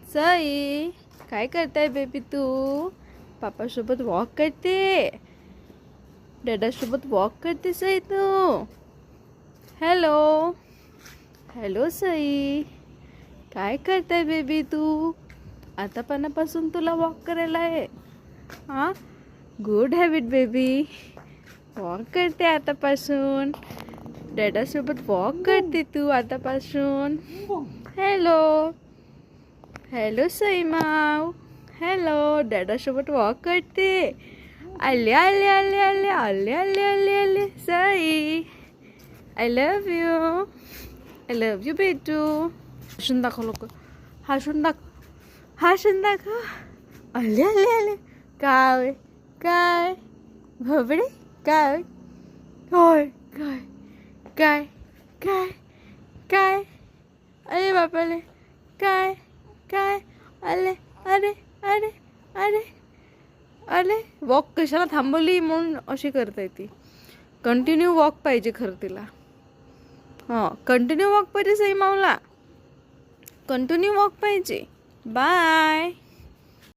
सई, काय करताय बेबी तू? पापासोबत वॉक करते, डॅडासोबत वॉक करते सई तू. हॅलो हॅलो सई, काय करताय बेबी तू? आतापणापासून तुला वॉक करायला आहे. हां, गुड हॅबिट बेबी. वॉक करते आतापासून, डॅडासोबत वॉक करते तू आतापासून. हॅलो हॅलो सई माव, हॅलो, डॅडासोबत वॉक करते. आले आले आले आले आले आले आले आले सई, आय लव्ह यू बेटू. हसून दाखव लोक, हसून दाखव. आले आले आले. काय काय भबडे, काय काय काय काय काय काय, अरे बापाले, काय काय, आले अरे अरे अरे अरे. वॉक कशाला थांबवली म्हणून अशी करताय ती. कंटिन्यू वॉक पाहिजे खरं तिला. हां, कंटिन्यू वॉक पाहिजे सई मावला, कंटिन्यू वॉक पाहिजे. बाय.